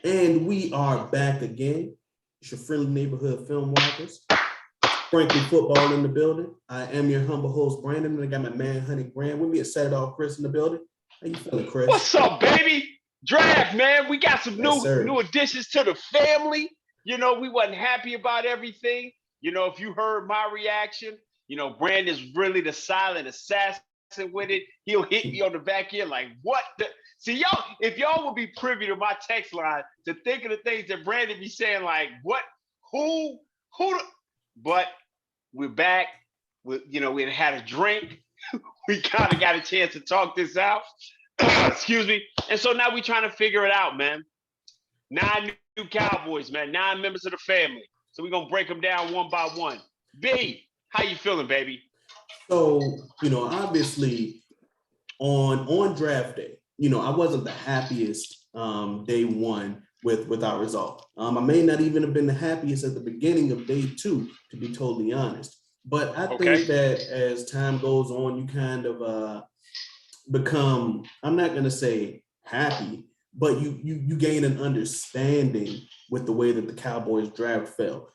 And we are back again. It's your friendly neighborhood film watchers. Frankly Football in the building. I am your humble host, Brandon, and I got my man, Honey Grant, with me at Set It Off Chris in the building. How you feeling, Chris? What's up, baby? Draft, man. We got some new additions to the family. You know, we wasn't happy about everything. You know, if you heard my reaction, you know, Brandon's really the silent assassin with it. He'll hit me on the back end like, what the? See, y'all, if y'all would be privy to my text line to think of the things that Brandon be saying, like, what, who, but we're back. We had a drink. We kind of got a chance to talk this out. Excuse me. And so now we're trying to figure it out, man. 9 new Cowboys, man. 9 members of the family. So we're going to break them down one by one. B, how you feeling, baby? So, obviously on draft day, I wasn't the happiest day one with our result. I may not even have been the happiest at the beginning of day 2, to be totally honest. But I think that as time goes on, you kind of become, I'm not going to say happy, but you gain an understanding with the way that the Cowboys draft fell.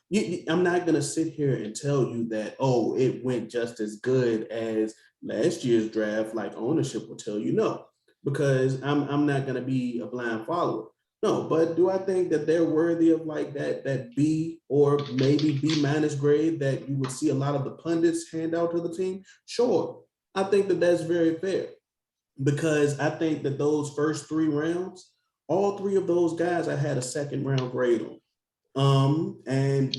I'm not going to sit here and tell you that, oh, it went just as good as last year's draft, like ownership will tell you. No, because I'm not going to be a blind follower. No, but do I think that they're worthy of like that B or maybe B- grade that you would see a lot of the pundits hand out to the team? Sure. I think that that's very fair, because I think that those first 3 rounds, all 3 of those guys, I had a second round grade on. And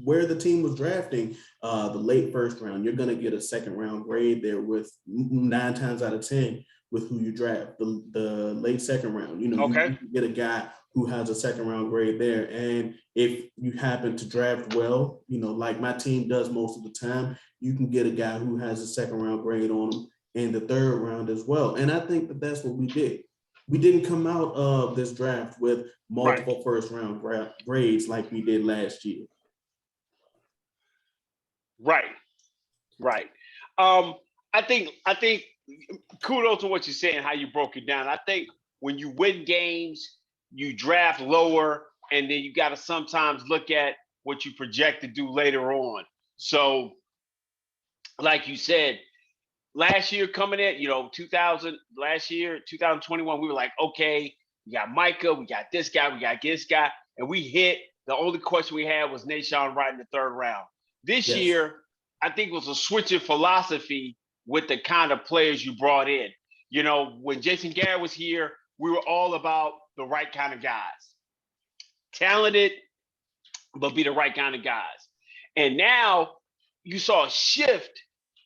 where the team was drafting, the late first round, you're going to get a second round grade there with 9 times out of 10 with who you draft. The late second round, you can get a guy who has a second round grade there. And if you happen to draft well, like my team does most of the time, you can get a guy who has a second round grade on him in the 3rd round as well. And I think that that's what we did. We didn't come out of this draft with multiple first round grades like we did last year. Right. I think kudos to what you're saying, how you broke it down. I think when you win games, you draft lower, and then you got to sometimes look at what you project to do later on. So, like you said, last year coming in, 2021, we were like, okay, we got Micah, we got this guy, and we hit. The only question we had was Nahshon Wright in the 3rd round. This year, I think it was a switch in philosophy with the kind of players you brought in. When Jason Garrett was here, we were all about the right kind of guys. Talented, but be the right kind of guys. And now you saw a shift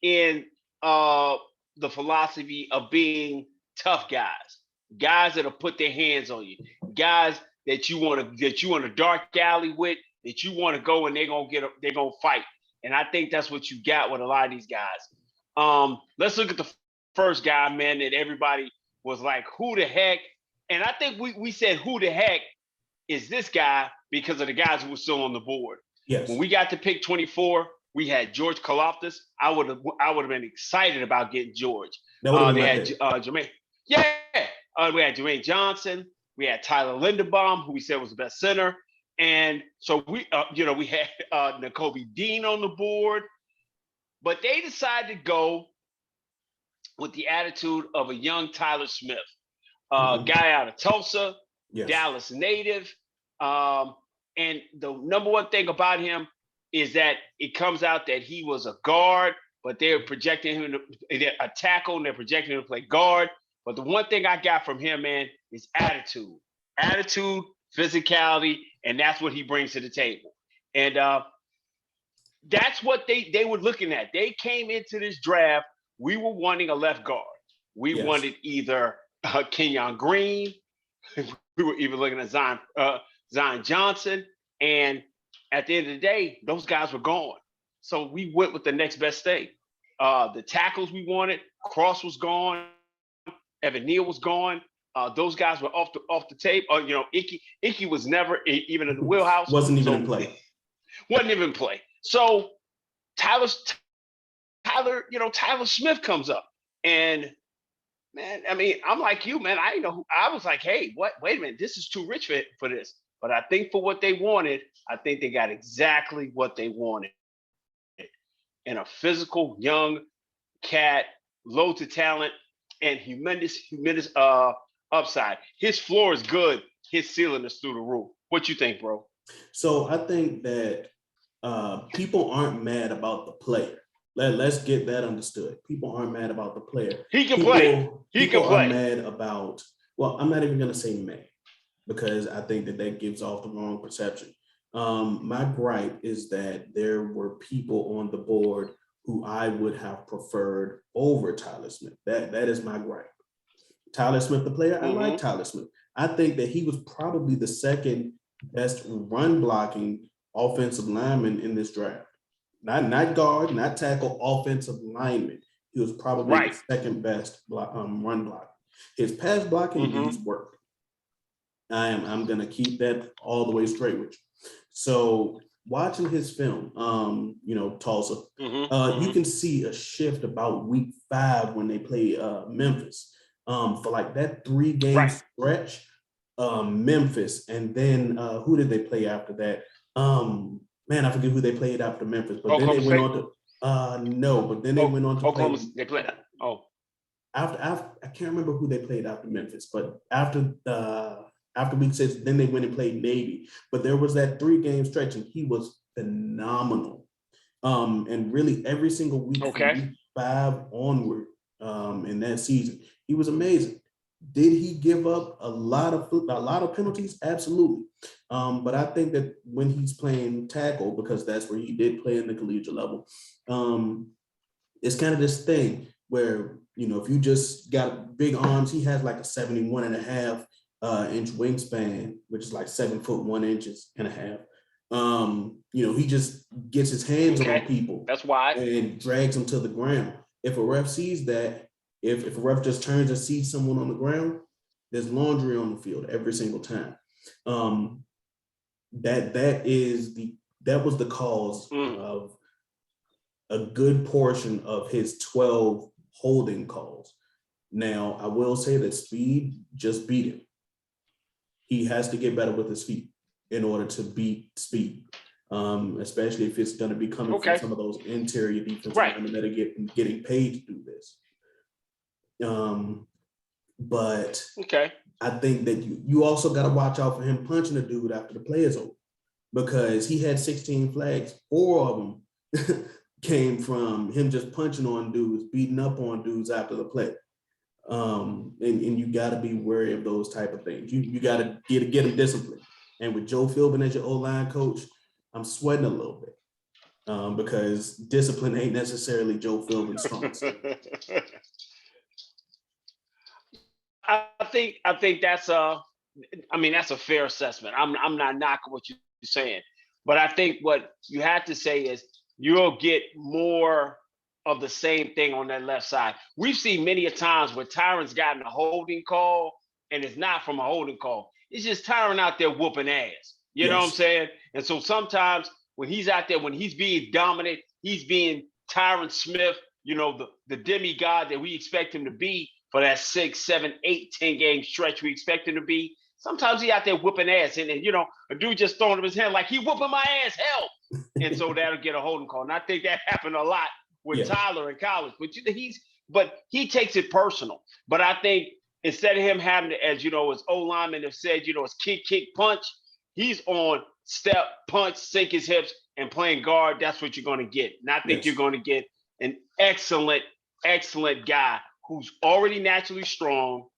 in the philosophy of being tough guys that'll put their hands on you, guys that you want a dark alley with, that you want to go and they're gonna fight. And I think that's what you got with a lot of these guys. Let's look at the first guy, man, that everybody was like, who the heck? And I think we said, who the heck is this guy, because of the guys who were still on the board. Yes. When we got to pick 24, we had George Karlaftis. I would have been excited about getting George. They had Jermaine. Yeah. We had Jermaine Johnson. We had Tyler Linderbaum, who we said was the best center. And so we had Nakobe Dean on the board. But they decided to go with the attitude of a young Tyler Smith, guy out of Tulsa, Dallas native. And the number one thing about him is that it comes out that he was a guard, but they're projecting him to a tackle, and they're projecting him to play guard. But the one thing I got from him, man, is attitude, physicality, and that's what he brings to the table. And that's what they were looking at. They came into this draft. We were wanting a left guard. We wanted either Kenyon Green. We were even looking at Zion Johnson. And at the end of the day, those guys were gone. So we went with the next best thing. The tackles we wanted, Cross was gone. Evan Neal was gone. Those guys were off the tape. Icky was never even in the wheelhouse. Wasn't even in play. Wasn't even in play. So Tyler Smith comes up, and Man, I mean, I'm like you, man. I know. I was like, hey, what? Wait a minute, this is too rich for this. But I think for what they wanted, I think they got exactly what they wanted in a physical young cat, loads of talent, and humongous upside. His floor is good. His ceiling is through the roof. What you think, bro? So I think that people aren't mad about the player. Let's get that understood. People aren't mad about the player. He can play. He can People are play. mad about, well, I'm not even going to say mad because I think that gives off the wrong perception. My gripe is that there were people on the board who I would have preferred over Tyler Smith. That is my gripe. Tyler Smith, the player, I like Tyler Smith. I think that he was probably the second best run blocking offensive lineman in this draft. Not guard, not tackle, offensive lineman. He was probably the second best run blocker. His pass blocking needs work. I'm gonna keep that all the way straight with you. So watching his film, Tulsa, you can see a shift about week 5 when they play Memphis. For like that 3-game stretch, Memphis, and then who did they play after that? Man, I forget who they played after Memphis, but then they went on to no, but then they went on to Oklahoma. play. They played. After I can't remember who they played after Memphis, but after week 6, then they went and played Navy. But there was that 3-game stretch, and he was phenomenal. And really every single week from week 5 onward in that season, he was amazing. Did he give up a lot of penalties? Absolutely. But I think that when he's playing tackle, because that's where he did play in the collegiate level, it's kind of this thing where, if you just got big arms, he has like a 71.5 inch wingspan, which is like 7 foot 1 inches and a half. He just gets his hands on people. That's why. And drags them to the ground. If a ref sees that, if a ref just turns and sees someone on the ground, there's laundry on the field every single time. That was the cause of a good portion of his 12 holding calls. Now, I will say that speed just beat him. He has to get better with his feet in order to beat speed, especially if it's going to be coming from some of those interior defensive linemen that are getting paid to do this. But I think that you also got to watch out for him punching a dude after the play is over, because he had 16 flags. 4 of them came from him just punching on dudes, beating up on dudes after the play. And you got to be wary of those type of things. You got to get him disciplined. And with Joe Philbin as your O-line coach, I'm sweating a little bit because discipline ain't necessarily Joe Philbin's strong suit. I think that's a fair assessment. I'm not knocking what you're saying, but I think what you have to say is you'll get more of the same thing on that left side. We've seen many a times where Tyron's gotten a holding call and it's not from a holding call. It's just Tyron out there whooping ass. You know what I'm saying? And so sometimes when he's out there, when he's being dominant, he's being Tyron Smith, the demigod that we expect him to be for that 6, 7, 8, 10 game stretch we expect him to be. Sometimes he out there whooping ass and a dude just throwing up his hand like, he whooping my ass, help. And so that'll get a holding call. And I think that happened a lot with Tyler in college, but he takes it personal. But I think instead of him having to, as his O linemen have said, it's kick, punch, he's on step, punch, sink his hips, and playing guard. That's what you're going to get. And I think you're going to get an excellent guy who's already naturally strong,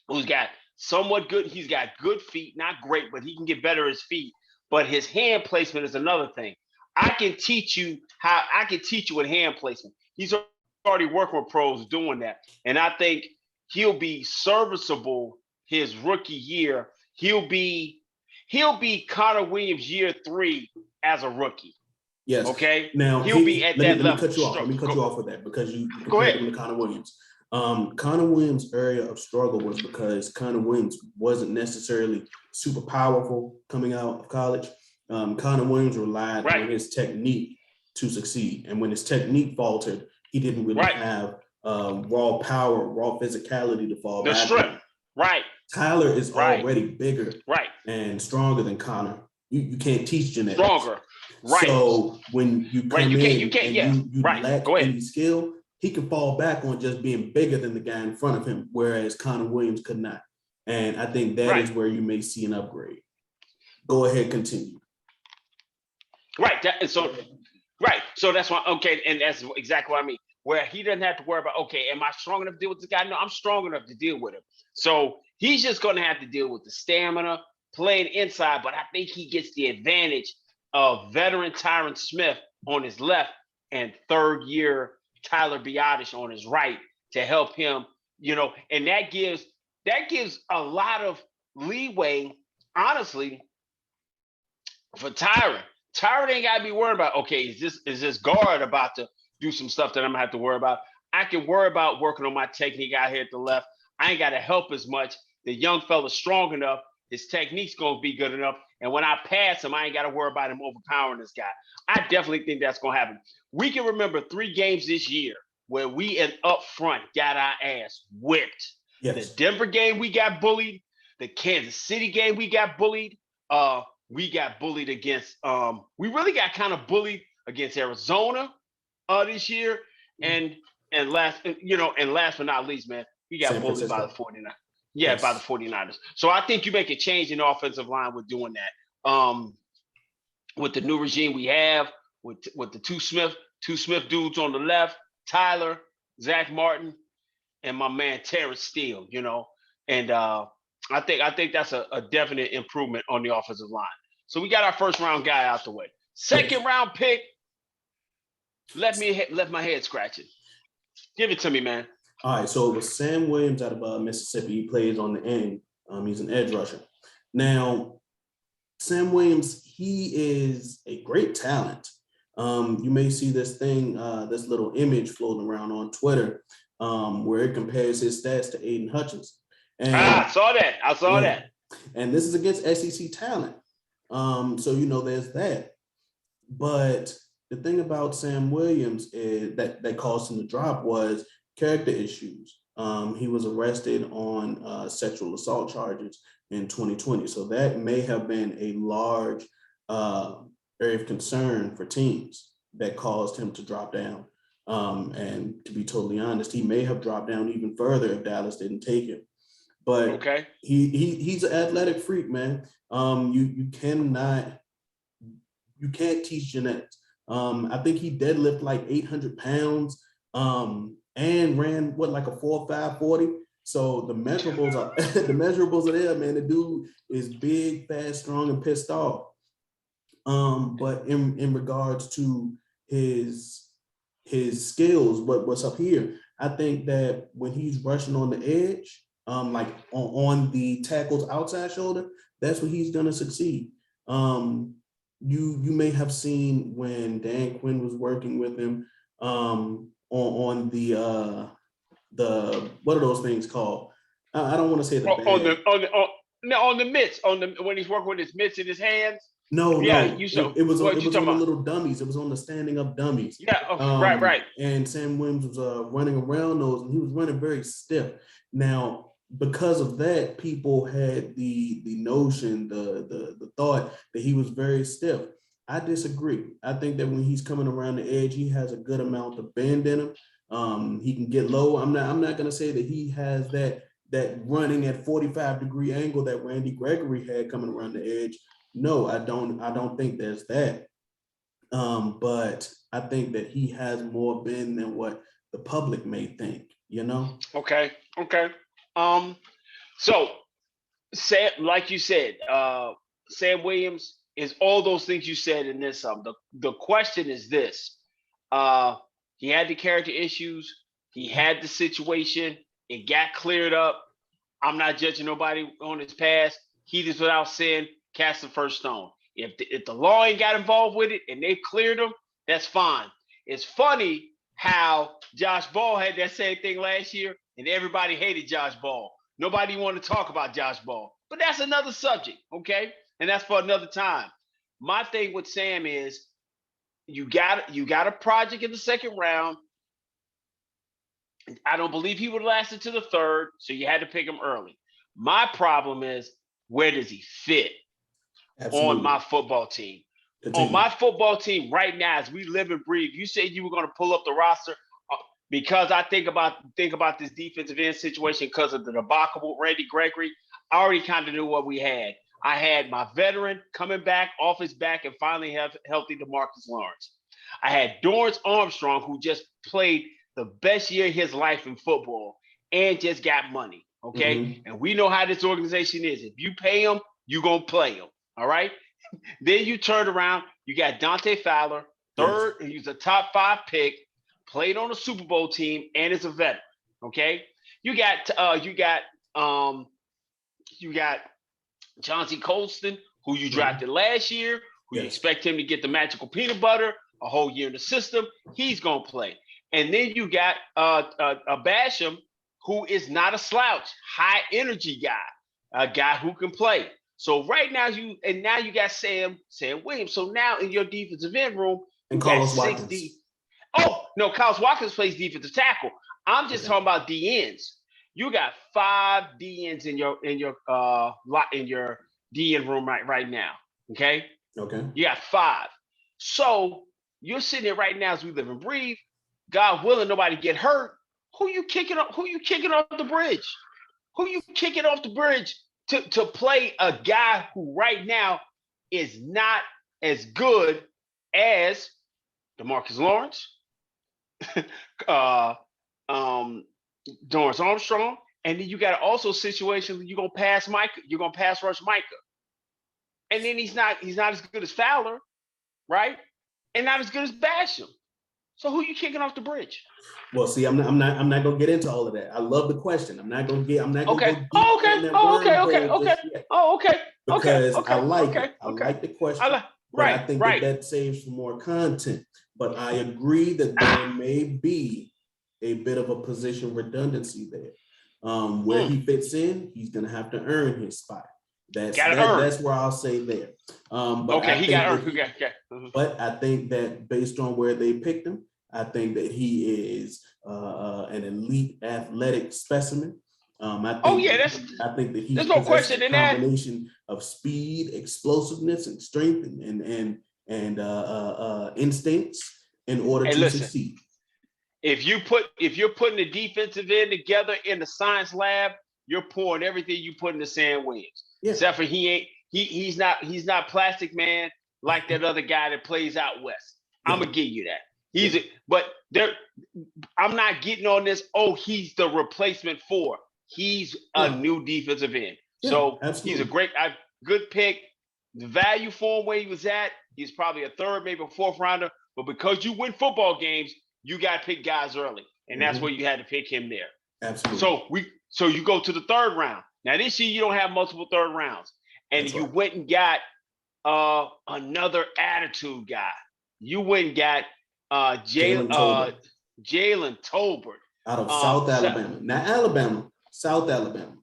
who's got somewhat good. He's got good feet, not great, but he can get better at his feet. But his hand placement is another thing. I can teach you with hand placement. He's already working with pros doing that. And I think he'll be serviceable his rookie year. He'll be Connor Williams year 3 as a rookie. Yes. Okay. Now he'll be at that level. Let me cut you off with that because you compared him to Connor Williams. Connor Williams' area of struggle was because Connor Williams wasn't necessarily super powerful coming out of college. Connor Williams relied on his technique to succeed. And when his technique faltered, he didn't really have raw power, raw physicality to fall The back strength. on. Right. Tyler is Right. already bigger Right. and stronger than Connor. You can't teach genetics. Stronger. Right. So when you come you right. lack Go ahead. any skill, he can fall back on just being bigger than the guy in front of him, whereas Connor Williams could not. And I think that is where you may see an upgrade. Go ahead, continue. Right. So that's why, okay, and that's exactly what I mean. Where he doesn't have to worry about, okay, am I strong enough to deal with this guy? No, I'm strong enough to deal with him. So he's just going to have to deal with the stamina, playing inside, but I think he gets the advantage of veteran Tyron Smith on his left and third-year Tyler Biotish on his right to help him, and that gives a lot of leeway, honestly, for Tyron. Tyron ain't got to be worried about, okay, is this guard about to do some stuff that I'm going to have to worry about? I can worry about working on my technique out here at the left. I ain't got to help as much. The young fella's strong enough. His technique's going to be good enough. And when I pass him, I ain't got to worry about him overpowering this guy. I definitely think that's going to happen. We can remember 3 games this year where we up front got our ass whipped. Yes. The Denver game, we got bullied. The Kansas City game, we got bullied. We got bullied against, we really got kind of bullied against Arizona this year. And last but not least, man, we got bullied by the 49ers. Yeah, yes. By the 49ers. So I think you make a change in the offensive line with doing that. With the new regime we have, with the two Smith dudes on the left, Tyler, Zach Martin, and my man Terrence Steele, and I think that's a definite improvement on the offensive line. So we got our first round guy out the way. Second round pick, left my head scratching. Give it to me, man. All right, so it was Sam Williams out of Mississippi. He plays on the end. He's an edge rusher. Now, Sam Williams, he is a great talent. You may see this thing, this little image floating around on Twitter, where it compares his stats to Aiden Hutchinson. And I saw that. And this is against SEC talent. So, there's that. But the thing about Sam Williams is that caused him to drop was character issues. He was arrested on sexual assault charges in 2020. So that may have been a large area of concern for teams that caused him to drop down. And to be totally honest, he may have dropped down even further if Dallas didn't take him. But okay, he's an athletic freak, man. You can't teach genetics. I think he deadlifted like 800 pounds and ran like a 4.5 40. So the measurables are there, man. The dude is big, fast, strong, and pissed off. But in regards to his skills, what's up here, I think that when he's rushing on the edge, like on the tackle's outside shoulder, that's where he's gonna succeed. You may have seen when Dan Quinn was working with him on the what are those things called? I don't want to say the on the mitts, when he's working with his mitts in his hands. No. It was on the little dummies. It was on the standing up dummies. Yeah, okay, right. And Sam Williams was running around those, and he was running very stiff. Now, because of that, people had the notion, the thought that he was very stiff. I disagree. I think that when he's coming around the edge, he has a good amount of bend in him. He can get low. I'm not gonna say that he has that running at 45-degree angle that Randy Gregory had coming around the edge. No, I don't think there's that. But I think that he has more bend than what the public may think, Okay. So Sam, like you said, Sam Williams is all those things you said in this. The question is this: he had the character issues, he had the situation, it got cleared up. I'm not judging nobody on his past. He just without sin, cast the first stone. If the law ain't got involved with it and they cleared him, that's fine. It's funny how Josh Ball had that same thing last year, and everybody hated Josh Ball. Nobody wanted to talk about Josh Ball, but that's another subject, okay? And that's for another time. My thing with Sam is you got a project in the second round. I don't believe he would have lasted to the third, so you had to pick him early. My problem is, where does he fit on Absolutely. my football team? On Continue. my football team right now, as we live and breathe, you said you were going to pull up the roster because I think about this defensive end situation because of the debacle with Randy Gregory. I already kind of knew what we had. I had my veteran coming back off his back and finally have healthy DeMarcus Lawrence. I had Dorrance Armstrong, who just played the best year of his life in football and just got money. Okay. Mm-hmm. And we know how this organization is. If you pay them, you're going to play them. All right. Then you turn around, you got Dante Fowler, third, Yes. he's a top 5 pick, played on a Super Bowl team, and is a veteran. Okay. You got Chauncey Colston, who you drafted last year, who you expect him to get the magical peanut butter a whole year in the system. He's gonna play. And then you got a Basham, who is not a slouch, high energy guy, a guy who can play. So right now you got Sam Williams. So now in your defensive end room, And you got Carlos 6 Watkins. D. Oh no, Carlos Watkins plays defensive tackle. I'm just talking about D ends. You got 5 D ends in your D end room right now. Okay. Okay. You got 5. So you're sitting there right now as we live and breathe. God willing, nobody get hurt. Who you kicking off the bridge? Who you kicking off the bridge to play a guy who right now is not as good as DeMarcus Lawrence, Dorrance Armstrong, and then you got also situations where you're gonna pass Micah, you're gonna pass rush Micah, and then he's not as good as Fowler, right? And not as good as Basham. So who you kicking off the bridge? Well, see, I'm not gonna get into all of that. I love the question. I'm not gonna go deep Okay. in that wormhole just yet. Oh, okay. Because Okay. I like Okay. it. I like the question. But I think that saves for more content. But I agree that there may be a bit of a position redundancy there. Where he fits in, he's gonna have to earn his spot. That's where I'll say there. But I think that based on where they picked him, I think that he is an elite athletic specimen. I think that he's no question a in that. combination of speed, explosiveness, and strength, and instincts in order to succeed. If you're putting the defensive end together in the science lab, you're pouring everything you put into Sam Williams. Yeah. Except for he's not Plastic Man like that other guy that plays out west. Yeah. I'm gonna give you that. I'm not getting on this. Oh, he's the replacement for. He's a new defensive end. Yeah, so absolutely. He's a good pick. The value for him where he was at, he's probably a 3rd, maybe a 4th rounder. But because you win football games, you got to pick guys early, and that's where you had to pick him there. Absolutely. So you go to the 3rd round. Now this year you don't have multiple 3rd rounds, and you went and got another attitude guy. You went and got Jalen Tobert out of South Alabama. Not Alabama, South Alabama.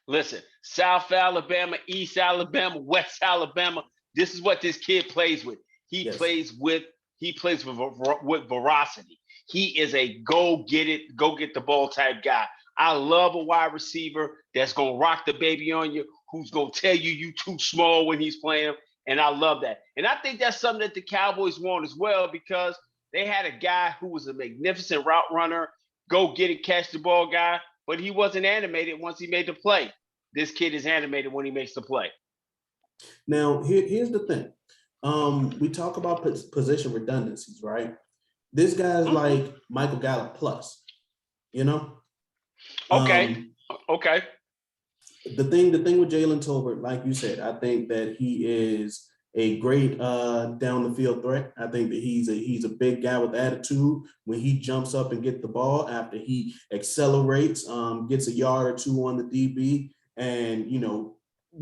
Listen, South Alabama, East Alabama, West Alabama. This is what this kid plays with. He plays with veracity. He is a go get the ball type guy. I love a wide receiver that's gonna rock the baby on you, who's gonna tell you too small when he's playing. And I love that. And I think that's something that the Cowboys want as well, because they had a guy who was a magnificent route runner, go get it, catch the ball guy, but he wasn't animated once he made the play. This kid is animated when he makes the play. Now, here's the thing. We talk about position redundancies, right? This guy's like Michael Gallup plus, you know? Okay. The thing with Jalen Tobert, like you said, I think that he is a great down the field threat. I think that he's a big guy with attitude. When he jumps up and gets the ball after he accelerates, gets a yard or two on the DB, and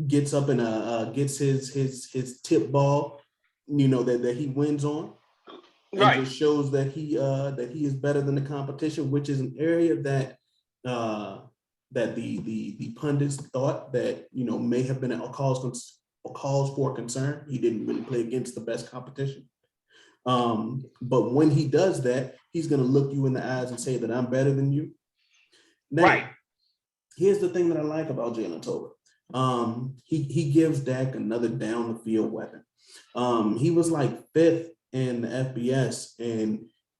gets up and gets his tip ball, that he wins on, and just shows that he is better than the competition, which is an area that the pundits thought that may have been a cause for concern. He didn't really play against the best competition, but when he does that, he's going to look you in the eyes and say that I'm better than you. Now, Right. here's the thing that I like about Jalen Tobert. He gives Dak another down the field weapon. He was like 5th in the FBS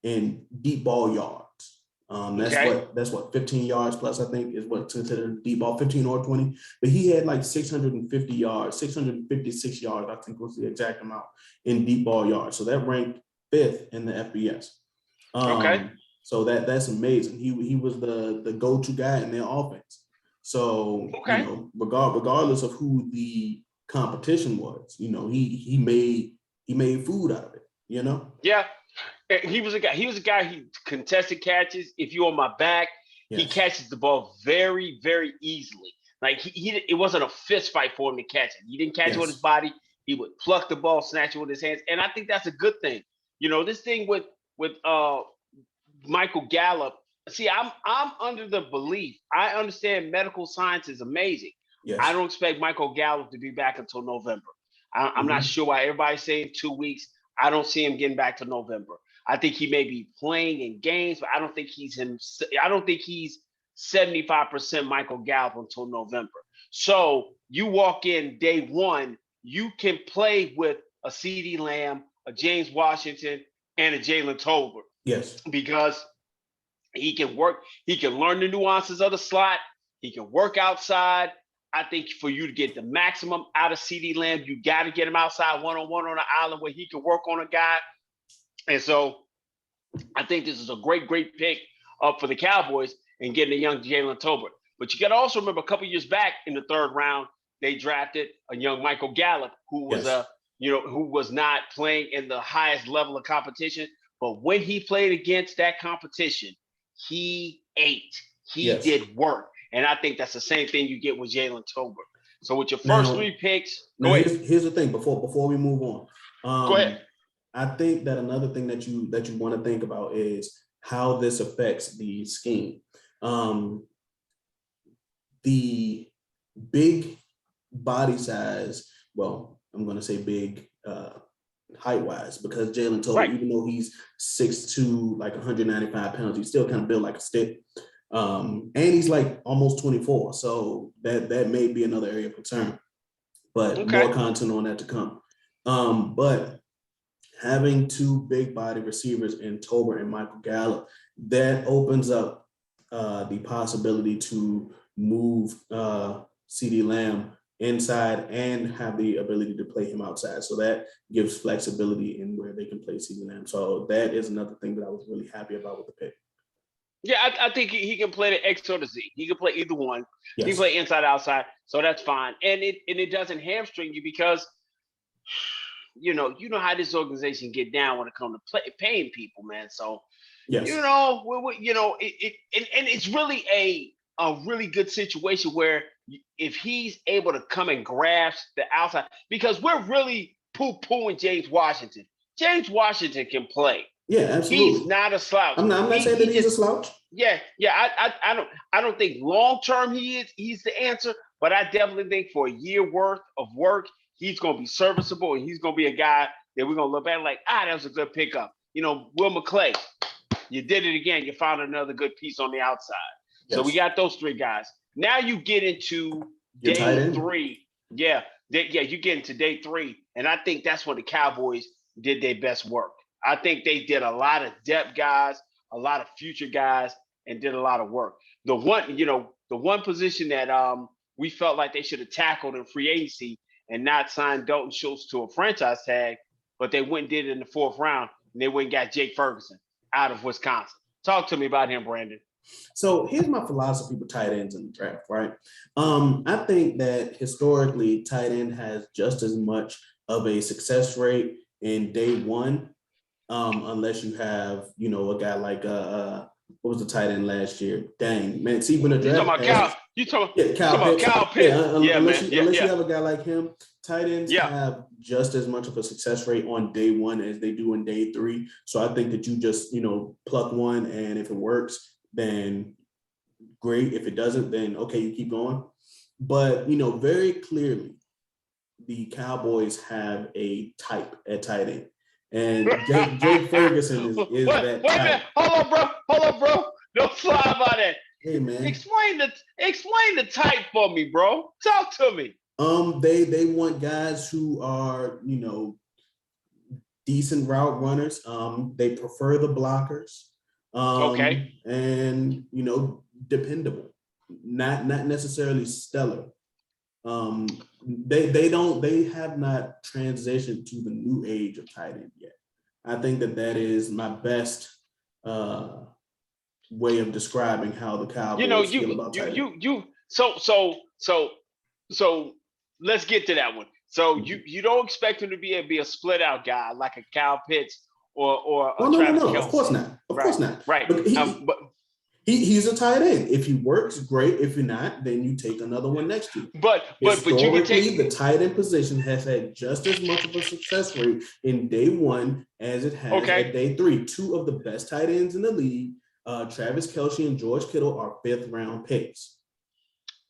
in deep ball yards. That's what 15 yards plus, I think, is what's considered deep ball, 15 or 20. But he had like 650 yards, 656 yards, I think was the exact amount in deep ball yards. So that ranked 5th in the FBS. So that's amazing. He was the go-to guy in their offense. So regardless of who the competition was, he made food out of it. Yeah. He was a guy who contested catches. If you're on my back, he catches the ball very, very easily. Like it wasn't a fist fight for him to catch it. He didn't catch it with his body. He would pluck the ball, snatch it with his hands. And I think that's a good thing. This thing with Michael Gallup. See, I'm under the belief. I understand medical science is amazing. Yes. I don't expect Michael Gallup to be back until November. I'm not sure why everybody's saying 2 weeks. I don't see him getting back to November. I think he may be playing in games, but I don't think he's 75% Michael Gallup until November. So you walk in day one, you can play with a CeeDee Lamb, a James Washington, and a Jalen Tobert. Yes. Because he can work, he can learn the nuances of the slot, he can work outside. I think for you to get the maximum out of CeeDee Lamb, you got to get him outside one-on-one on the island where he can work on a guy. And so I think this is a great, great pick for the Cowboys and getting a young Jalen Tobert. But you got to also remember a couple years back in the 3rd round, they drafted a young Michael Gallup who was who was not playing in the highest level of competition. But when he played against that competition, he ate. He did work. And I think that's the same thing you get with Jalen Tobert. So with your first 3 picks, go ahead. Here's the thing before we move on. Go ahead. I think that another thing that you want to think about is how this affects the scheme. The big body size, well, I'm going to say big height-wise, because Jalen Tobert, even though he's 6'2", like 195 pounds, he's still kind of built like a stick. And he's like almost 24. So that may be another area of concern. But more content on that to come. But having 2 big body receivers in Tobert and Michael Gallup, that opens up the possibility to move CeeDee Lamb inside and have the ability to play him outside. So that gives flexibility in where they can play CeeDee Lamb. So that is another thing that I was really happy about with the pick. Yeah, I think he can play the X or the Z. He can play either one. Yes. He can play inside, outside. So that's fine. And it doesn't hamstring you because you know how this organization get down when it comes to paying people, man. So yes. It's really a really good situation where if he's able to come and grasp the outside, because we're really poo-pooing James Washington. James Washington can play. Yeah, absolutely. He's not a slouch. I'm not saying that he's a slouch. Yeah. I don't think long term he's the answer, but I definitely think for a year worth of work, he's going to be serviceable and he's going to be a guy that we're going to look at like, that was a good pickup. Will McClay, you did it again. You found another good piece on the outside. Yes. So we got those 3 guys. Now you get into day 3. Yeah, you get into day 3, and I think that's when the Cowboys did their best work. I think they did a lot of depth guys, a lot of future guys, and did a lot of work. The one position that we felt like they should have tackled in free agency and not signed Dalton Schultz to a franchise tag, but they went and did it in the 4th round, and they went and got Jake Ferguson out of Wisconsin. Talk to me about him, Brandon. So here's my philosophy with tight ends in the draft, right? I think that historically tight end has just as much of a success rate in day 1, unless you have, a guy like what was the tight end last year? Dang, man. See, when the draft you talking about Kyle Pitts. Yeah, unless you have a guy like him, tight ends have just as much of a success rate on day 1 as they do in day 3. So I think that you just, pluck one, and if it works, then great. If it doesn't, then okay, you keep going. But, very clearly, the Cowboys have a type at tight end. And Jake Ferguson is that wait a type. minute. Hold on, bro. Don't fly about that. Hey man. Explain the type for me, bro. Talk to me. They want guys who are, decent route runners. They prefer the blockers. Okay. And dependable. Not necessarily stellar. They have not transitioned to the new age of tight end yet. I think that is my best way of describing how the Cowboys feel about tight end. So let's get to that one. So you don't expect him to be a split out guy like a Kyle Pitts or a Travis Kelsey. Of course not. Of course not. Right. But he's a tight end. If he works, great. If you're not, then you take another one next year. But you can take the tight end position has had just as much of a success rate in day one as it has at day three. Two of the best tight ends in the league, Travis Kelsey and George Kittle, are 5th round picks.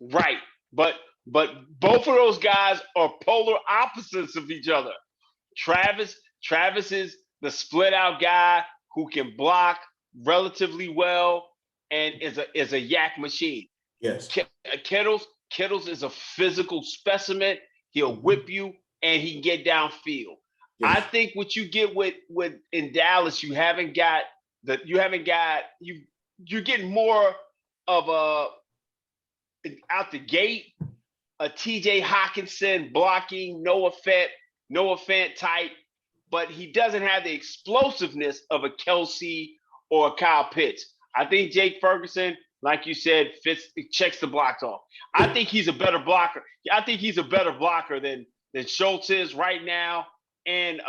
Right, but both of those guys are polar opposites of each other. Travis is the split out guy who can block relatively well and is a yak machine. Yes. Kittles is a physical specimen. He'll whip you and he can get downfield. Yes. I think what you get with in Dallas, you're getting more of a out the gate, a TJ Hawkinson blocking, Noah Fant type, but he doesn't have the explosiveness of a Kelsey or a Kyle Pitts. I think Jake Ferguson, like you said, checks the blocks off. I think he's a better blocker. I think he's a better blocker than Schultz is right now, and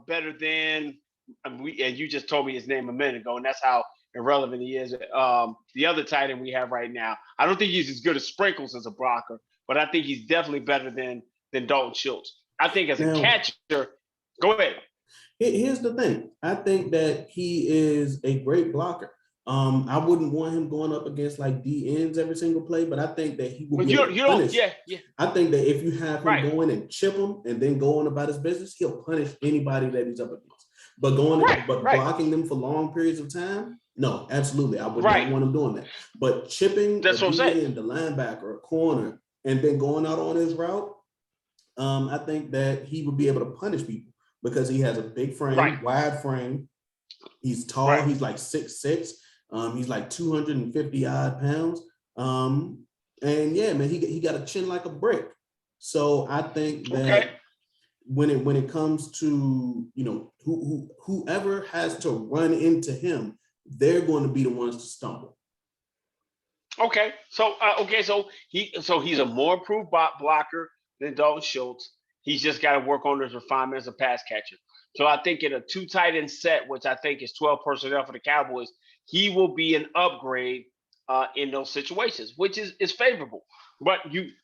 better than and you just told me his name a minute ago, and that's how irrelevant he is. The other tight end we have right now, I don't think he's as good as Sprinkles as a blocker, but I think he's definitely better than Dalton Schultz. I think as a catcher, go ahead. Here's the thing. I think that he is a great blocker. I wouldn't want him going up against like D ends every single play, but I think that he will be punished. Yeah. I think that if you have him go in and chip him and then go on about his business, he'll punish anybody that he's up against. But blocking them for long periods of time, no, absolutely. I would not want him doing that. But chipping the DN, the linebacker, a corner, and then going out on his route, I think that he would be able to punish people because he has a big frame, wide frame. He's tall. He's like 6'6". He's like 250 odd pounds. And yeah, man, he got a chin like a brick. So I think that when it comes to, whoever has to run into him, they're going to be the ones to stumble. So he's a more improved blocker than Dalton Schultz. He's just got to work on his refinement as a pass catcher. So I think in a 2 tight end set, which I think is 12 personnel for the Cowboys, he will be an upgrade in those situations, which is favorable. But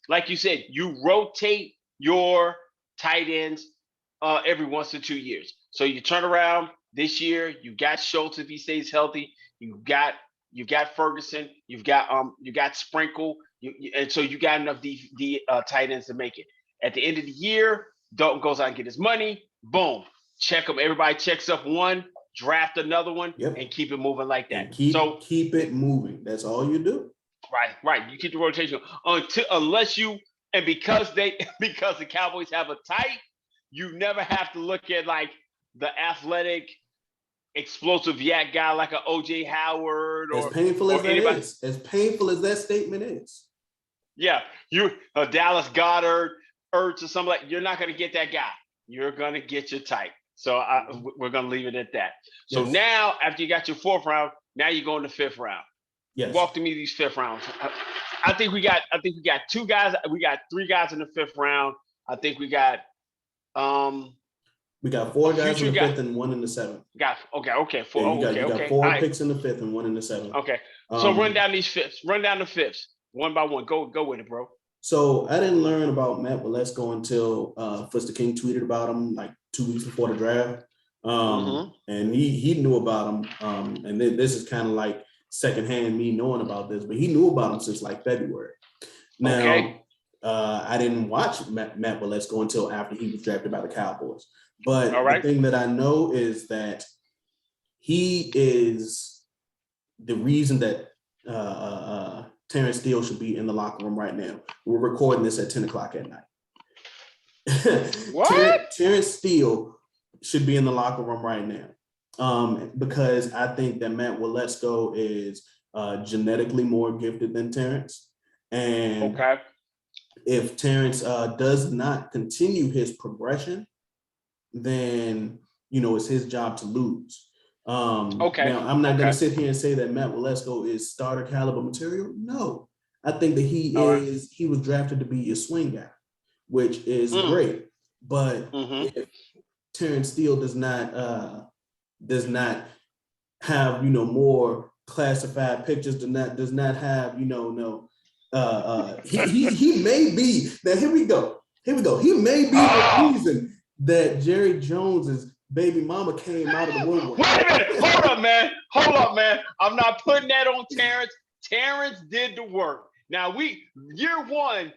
like you said, you rotate your tight ends every 1 to 2 years. So you turn around this year, you got Schultz if he stays healthy, you got Ferguson, you've got Sprinkle, and so you got enough the tight ends to make it. At the end of the year, Dalton goes out and get his money. Boom, check them. Everybody checks up one, draft another one, and keep it moving like that. Keep it moving. That's all you do. Right. You keep the rotation unless you because the Cowboys have a tight, you never have to look at like the athletic, explosive yak guy like an OJ Howard or as painful as anybody. As painful as that statement is. Yeah, you Dallas Goedert, Ertz or something like. You're not going to get that guy. You're going to get your type. So we're going to leave it at that. So now, after you got your 4th round, now you go in the 5th round. Yes. Walk to me these 5th rounds. I think we got 2 guys. We got 3 guys in the 5th round. I think we got 4 guys in the 5th and 1 in the 7th. Okay. 4. Yeah, you got 4 picks in the 5th and 1 in the 7th. Okay. So run down these 5ths. Run down the 5ths one by one. Go with it, bro. So I didn't learn about Matt Waletzko until Fuster King tweeted about him like 2 weeks before the draft. And he knew about him. And this is kind of like secondhand me knowing about this, but he knew about him since like February. Now, I didn't watch Matt Waletzko until after he was drafted by the Cowboys. But All right. the thing that I know is that he is the reason that Terrence Steele should be in the locker room right now. We're recording this at 10 o'clock at night. What? Terrence Steele should be in the locker room right now because I think that Matt Waletzko is genetically more gifted than Terrence. And if Terrence does not continue his progression, then, it's his job to lose. Now, I'm not going to sit here and say that Matt Waletzko is starter caliber material. No, I think that he was drafted to be a swing guy, which is great. But if Terrence Steele does not have, more classified pictures, does not have, he may be, now here we go. He may be the reason that Jerry Jones's baby mama came out of the woodwork. Wait a minute. Hold up, man. I'm not putting that on Terrence. Terrence did the work. Now year one,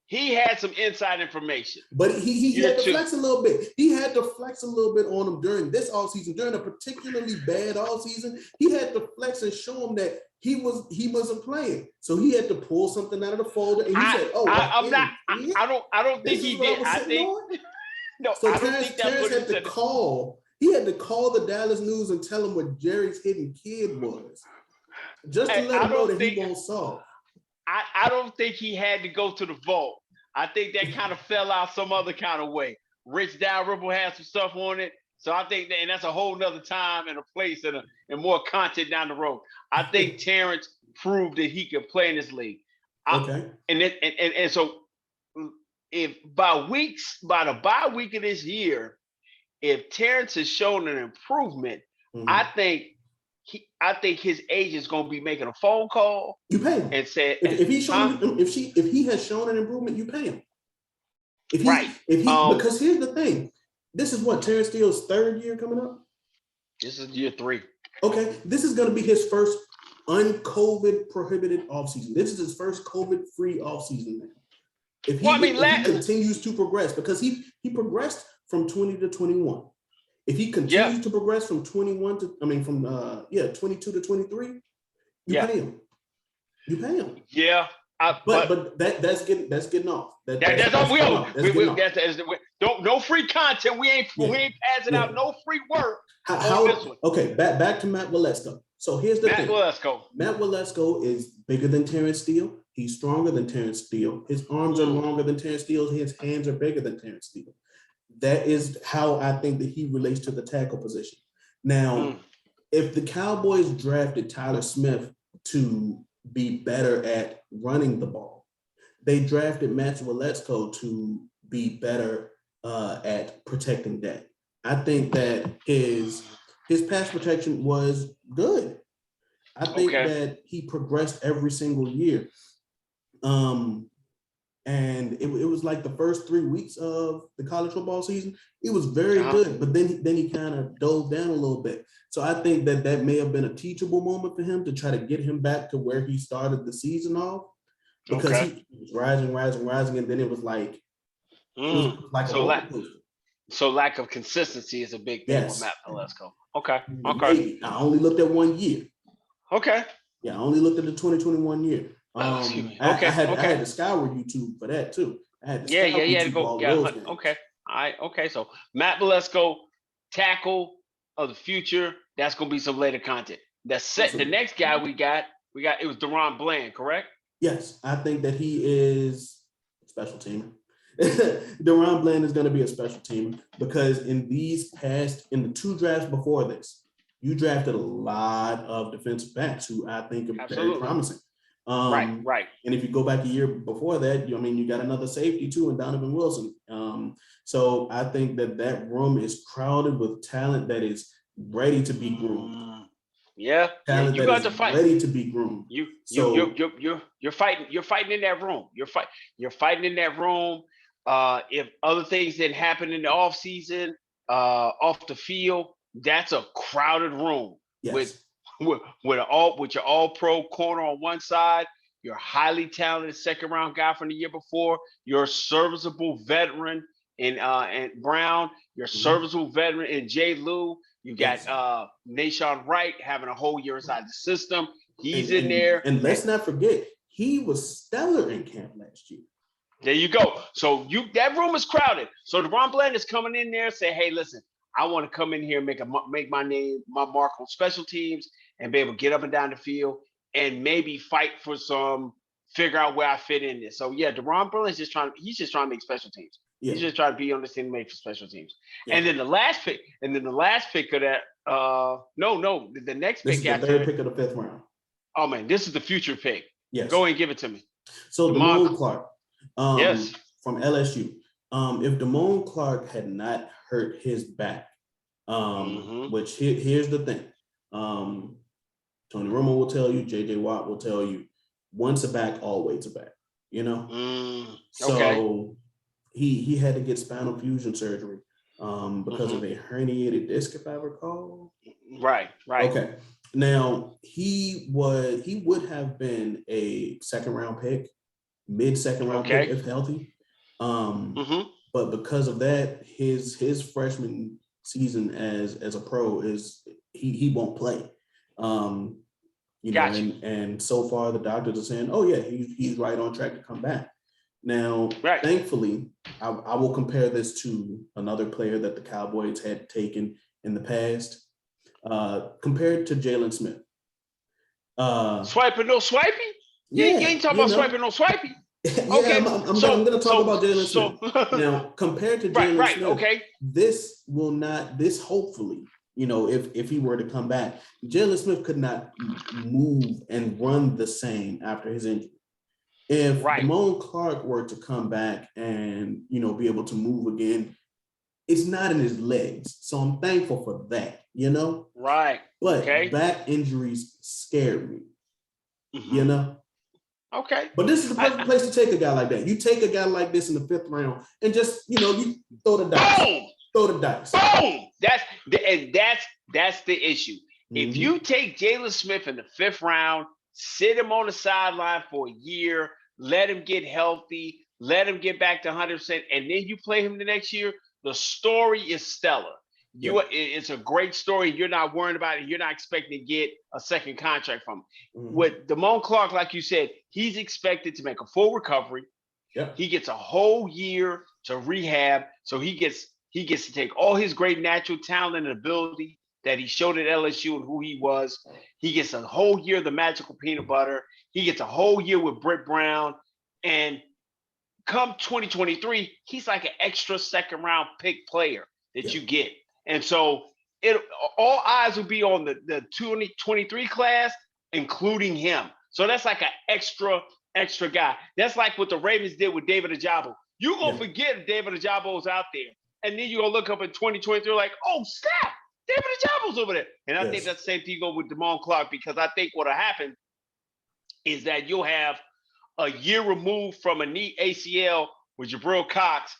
he had some inside information. But he had to flex a little bit. He had to flex a little bit on him during this offseason, during a particularly bad offseason. He had to flex and show him that he wasn't playing. So he had to pull something out of the folder and he said, I don't think he did. I don't think Terrence had to call. He had to call the Dallas News and tell him what Jerry's hidden kid was. Just to let him know that he won't solve. I don't think he had to go to the vault. I think that kind of fell out some other kind of way. Rich Dalrymple had some stuff on it. So I think and that's a whole nother time and a place and more content down the road. I think Terrence proved that he could play in this league. And so if by the bye week of this year, if Terrence has shown an improvement, I think his agent's gonna be making a phone call. You pay him and say if he has shown an improvement, you pay him. Because here's the thing, this is what Terrence Steele's third year coming up. This is year 3. Okay, this is going to be his first un-COVID prohibited offseason. This is his first COVID-free offseason now. If he continues to progress, because he progressed from 20 to 21. If he continues to progress from 22 to 23, you pay him. You pay him. Yeah. But that's getting off. No free content. We ain't passing out no free work. Okay, back to Matt Waletzko. So here's the thing. Matt Waletzko is bigger than Terrence Steele. He's stronger than Terrence Steele. His arms are longer than Terrence Steele. His hands are bigger than Terrence Steele. That is how I think that he relates to the tackle position. Now, if the Cowboys drafted Tyler Smith to be better at running the ball, they drafted Matt Waletzko to be better at protecting that. I think that his pass protection was good. I think that he progressed every single year. And it was like the first 3 weeks of the college football season, it was very good, but then he kind of dove down a little bit. So I think that may have been a teachable moment for him to try to get him back to where he started the season off, because he was rising, and then it was like, so lack of consistency is a big thing with Matt Waletzko. Okay. Maybe. I only looked at 1 year. Okay. Yeah, I only looked at the 2021 year. I had to scour YouTube for that too. I had to scour YouTube. Okay. All right. Okay. So Matt Waletzko, tackle of the future. That's gonna be some later content. The next guy we got it was Deron Bland, correct? Yes, I think that he is a special teamer. Deron Bland is going to be a special teamer because in the 2 drafts before this, you drafted a lot of defensive backs who I think are very promising. Right. And if you go back a year before that, you got another safety too in Donovan Wilson. So I think that room is crowded with talent that is ready to be groomed. You got to fight. Ready to be groomed. You're fighting in that room. You're fighting in that room. If other things didn't happen in the offseason, off the field, that's a crowded room with your all-pro corner on one side You're a highly talented second round guy from the year before. You're a serviceable veteran in Brown. You're a serviceable veteran in Jay Lou. You got Nahshon Wright having a whole year inside the system. He's in there. And let's not forget, he was stellar in camp last year. There you go. So that room is crowded. So DeRon Bland is coming in there and say, hey, listen, I want to come in here and make my name, my mark on special teams and be able to get up and down the field and maybe fight for figure out where I fit in this. So yeah, DeRon Bland is just trying to make special teams. Yeah. He's just trying to be on the team made for special teams. Yeah. And then the last pick of that, the next pick after the third pick of the 5th round. Oh man, this is the future pick. Yes. Go ahead and give it to me. So Damone Clark. Yes. From LSU. If Damone Clark had not hurt his back, which here's the thing. Tony Romo will tell you, JJ Watt will tell you, once a back, always a back, you know? So he had to get spinal fusion surgery because of a herniated disc, if I recall. Right. Okay. Now he would have been a second round pick, mid-second round pick if healthy. But because of that, his freshman season as a pro is he won't play. And so far the doctors are saying, oh yeah, he's right on track to come back. Now, thankfully, I will compare this to another player that the Cowboys had taken in the past, compared to Jalen Smith. Swiping, no swiping? You ain't talking about swiping, no swiping. I'm going to talk about Jalen Smith. Now, compared to Jalen Smith, this hopefully, if he were to come back, Jalen Smith could not move and run the same after his injury. If Damone Clark were to come back and, be able to move again, it's not in his legs. So I'm thankful for that, Right. But back injuries scare me, Okay. But this is the perfect place to take a guy like that. You take a guy like this in the 5th round and just, you throw the dice. Boom! Throw the dice. Boom! That's the issue. If you take Jalen Smith in the 5th round, sit him on the sideline for a year, let him get healthy, let him get back to 100%, and then you play him the next year, the story is stellar. It's a great story. You're not worried about it. You're not expecting to get a second contract from him. With Damone Clark, like you said, he's expected to make a full recovery. Yep. He gets a whole year to rehab. So he gets to take all his great natural talent and ability that he showed at LSU and who he was. He gets a whole year of the magical peanut butter. He gets a whole year with Britt Brown. And come 2023, he's like an extra second round pick player that you get. And so all eyes will be on the 2023 class, including him. So that's like an extra guy. That's like what the Ravens did with David Ojabo. You're going to forget David Ojabo's out there. And then you're going to look up in 2023 like, oh, snap, David Ojabo's over there. And I think that's the same thing go with Damone Clark, because I think what'll happen is that you'll have a year removed from a knee ACL with Jabril Cox,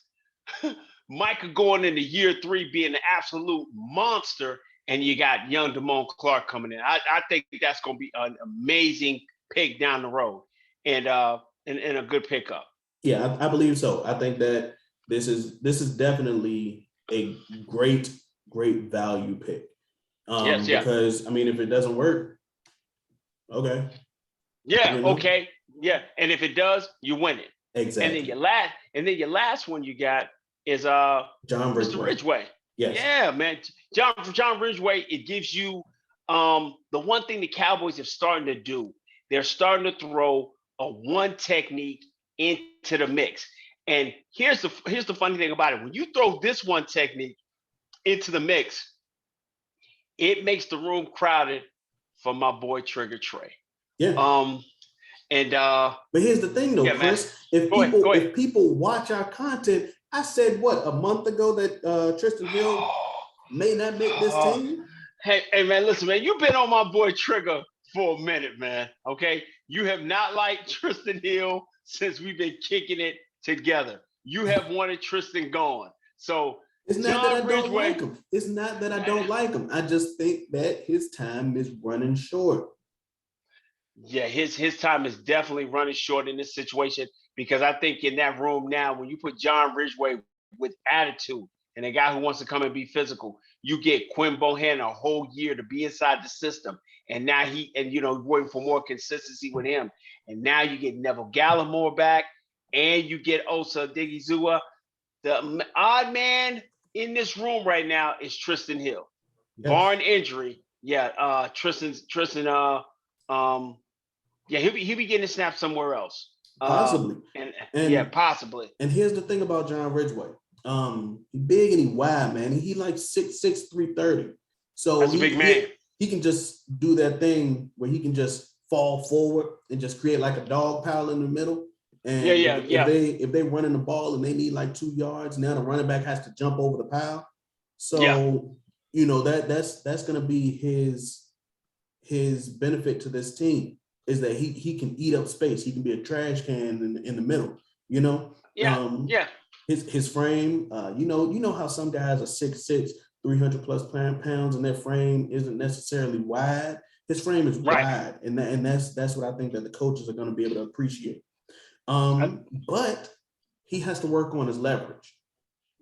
Micah going into year 3 being an absolute monster, and you got young Damone Clark coming in. I think that's going to be an amazing pick down the road, and a good pickup. Yeah, I believe so. I think that this is definitely a great value pick. Because I mean, if it doesn't work, okay. Yeah. Okay. Yeah. And if it does, you win it. Exactly. And then your last one you got is John Ridgeway. Yes. Yeah, man. John Ridgeway, it gives you the one thing the Cowboys have starting to do. They're starting to throw a one technique into the mix. And here's the funny thing about it. When you throw this one technique into the mix, it makes the room crowded for my boy Trigger Trey. Yeah. But here's the thing though, Chris. If people watch our content, I said a month ago that Tristan Hill may not make this team. Hey man, listen, man, you've been on my boy Trigger for a minute, man. Okay. You have not liked Tristan Hill since we've been kicking it together. You have wanted Tristan gone. So it's not that I don't like him. It's not that I don't like him. I just think that his time is running short. Yeah, his time is definitely running short in this situation because I think in that room now, when you put John Ridgeway with attitude and a guy who wants to come and be physical, you get Quinn Bohanna a whole year to be inside the system, and now waiting for more consistency with him, and now you get Neville Gallimore back, and you get Osa Odigizua. The odd man in this room right now is Tristan Hill, Yes, barring injury. Yeah, Tristan. Um, yeah, he'll be getting a snap somewhere else. possibly. And yeah, And possibly. and here's the thing about John Ridgeway. He big and he wide, man. He like 6'6", 330. So That's a big man. he can just do that thing where he can just fall forward and just create like a dog pile in the middle. Yeah, And yeah, yeah. if they running the ball and they need like 2 yards, now the running back has to jump over the pile. Yeah. So that's gonna be his benefit to this team is that he can eat up space. He can be a trash can in the middle, you know. Yeah. Yeah. His frame, you know how some guys are 6'6", 300 plus pounds, and their frame isn't necessarily wide. His frame is Right. wide, and that's what I think that the coaches are going to be able to appreciate. But he has to work on his leverage,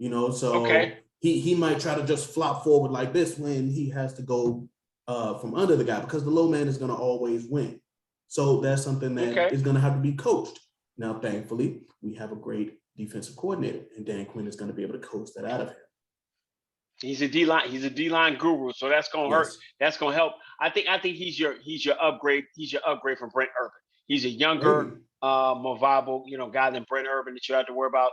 so Okay. he might try to just flop forward like this when he has to go from under the guy because the low man is going to always win. So that's something that is going to have to be coached. Now, thankfully, we have a great defensive coordinator, and Dan Quinn is going to be able to coach that out of him. He's a D-line guru, so that's gonna hurt. That's gonna help. I think he's your upgrade. He's your upgrade from Brent Urban. He's a younger, more viable, guy than Brent Urban that you have to worry about,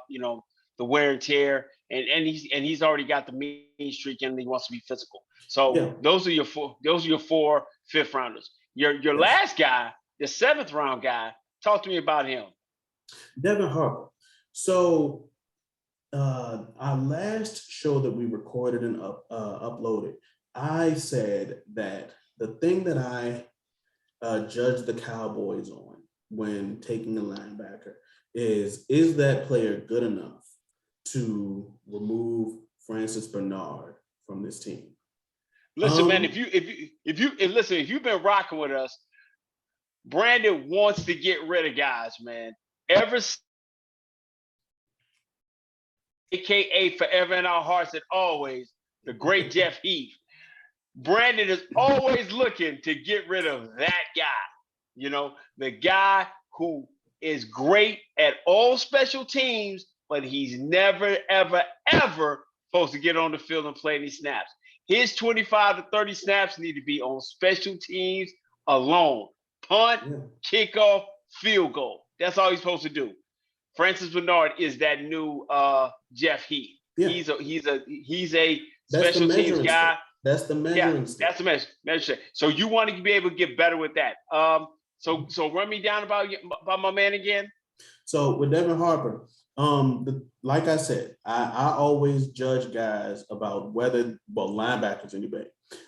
the wear and tear. And he's already got the mean streak and he wants to be physical. So those are your 4 fifth rounders. Your last guy, the 7th round guy, talk to me about him. Devin Harper. So our last show that we recorded and uploaded, I said that the thing that I judge the Cowboys on when taking a linebacker is that player good enough to remove Francis Bernard from this team? Listen, man, if you've been rocking with us, Brandon wants to get rid of guys, man. AKA forever in our hearts and always, the great Jeff Heath. Brandon is always looking to get rid of that guy. The guy who is great at all special teams, but he's never, ever, ever supposed to get on the field and play any snaps. His 25 to 30 snaps need to be on special teams alone. Punt, kickoff, field goal. That's all he's supposed to do. Francis Bernard is that new Jeff Heath. Yeah. He's a special teams guy. That's the measuring stick. That's the measure. So you want to be able to get better with that. So run me down about my man again. So with Devin Harper, like I said, I always judge guys about linebackers anyway,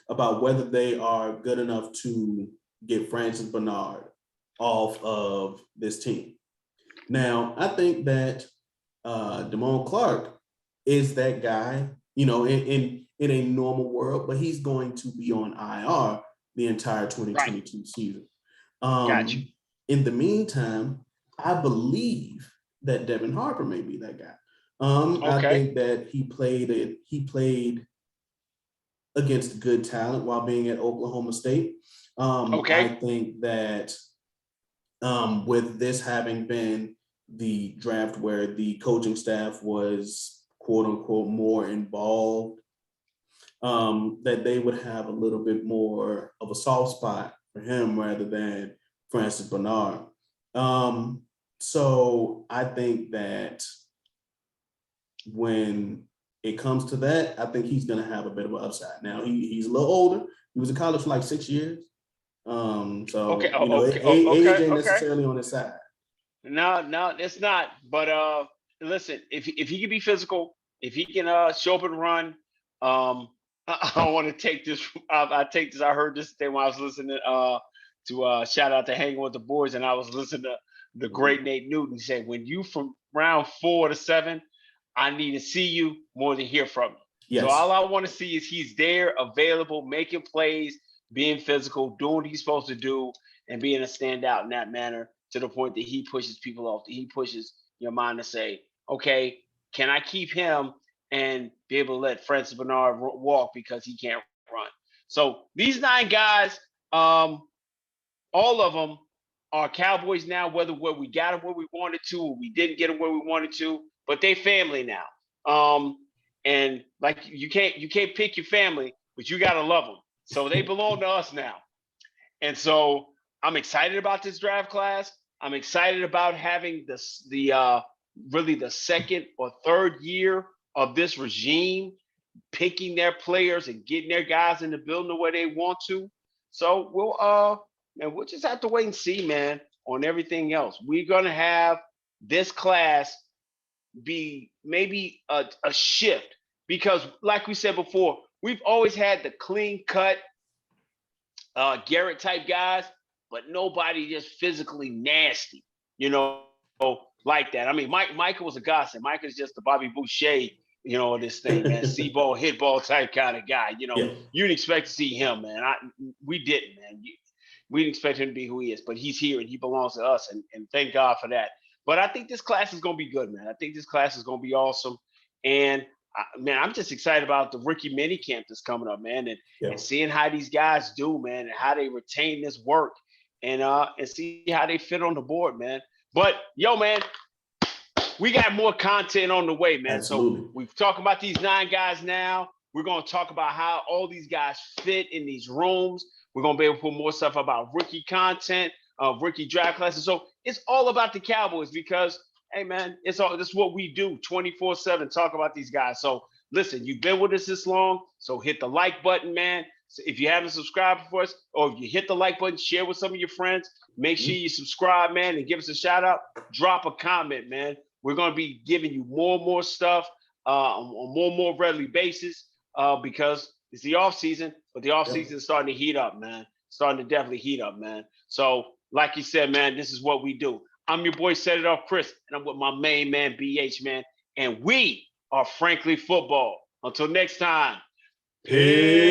about whether they are good enough to get Francis Bernard off of this team. Now, I think that Damone Clark is that guy, in a normal world, but he's going to be on IR the entire 2022 season. Gotcha. In the meantime, I believe that Devin Harper may be that guy. I think that he played against good talent while being at Oklahoma State. I think that with this having been the draft where the coaching staff was quote unquote more involved, that they would have a little bit more of a soft spot for him rather than Francis Bernard. So I think that when it comes to that, I think he's going to have a bit of an upside. Now he's a little older. He was in college for like 6 years. Age ain't necessarily on his side. No, it's not. But listen, if he can be physical, if he can show up and run, I want to take this. I heard this thing when I was listening to shout out to Hanging with the Boys, and I was listening to the great Nate Newton say, when you from round 4 to 7, I need to see you more than hear from you. Yes. So all I want to see is he's there, available, making plays, being physical, doing what he's supposed to do. and being a standout in that manner to the point that he pushes people off. He pushes your mind to say, okay, can I keep him and be able to let Francis Bernard walk because he can't run? So these 9 guys, all of them are Cowboys now, whether we got them where we wanted to or we didn't get them where we wanted to, but they family now. And like you can't pick your family, but you gotta love them. So they belong to us now. And so I'm excited about this draft class. I'm excited about having really the second or third year of this regime picking their players and getting their guys in the building the way they want to. So we'll just have to wait and see, man, on everything else. We're gonna have this class be maybe a shift because, like we said before, we've always had the clean cut Garrett type guys, but nobody just physically nasty, like that. I mean, Michael was a godsend. Michael's just the Bobby Boucher, of this thing, man. See ball, hit ball type kind of guy. You didn't expect to see him, man. We didn't, man. We didn't expect him to be who he is, but he's here and he belongs to us, and thank God for that. But I think this class is going to be good, man. I think this class is going to be awesome. And, man, I'm just excited about the rookie mini camp that's coming up, man, and seeing how these guys do, man, and how they retain this work and see how they fit on the board, man. But, yo, man, we got more content on the way, man. Absolutely. So we've talked about these 9 guys now. We're going to talk about how all these guys fit in these rooms. We're going to be able to put more stuff about rookie content, rookie draft classes. So it's all about the Cowboys because, hey, man, this is what we do 24/7, talk about these guys. So listen, you've been with us this long, so hit the like button, man. So if you haven't subscribed for us, or if you hit the like button, share with some of your friends. Make sure you subscribe, man, and give us a shout out. Drop a comment, man. We're going to be giving you more and more stuff on more and more readily basis because it's the off season, but the off season is starting to heat up, man. Starting to definitely heat up, man. So like you said, man, this is what we do. I'm your boy, Set It Off Chris, and I'm with my main man, BH, man. And we are Frankly Football. Until next time, peace.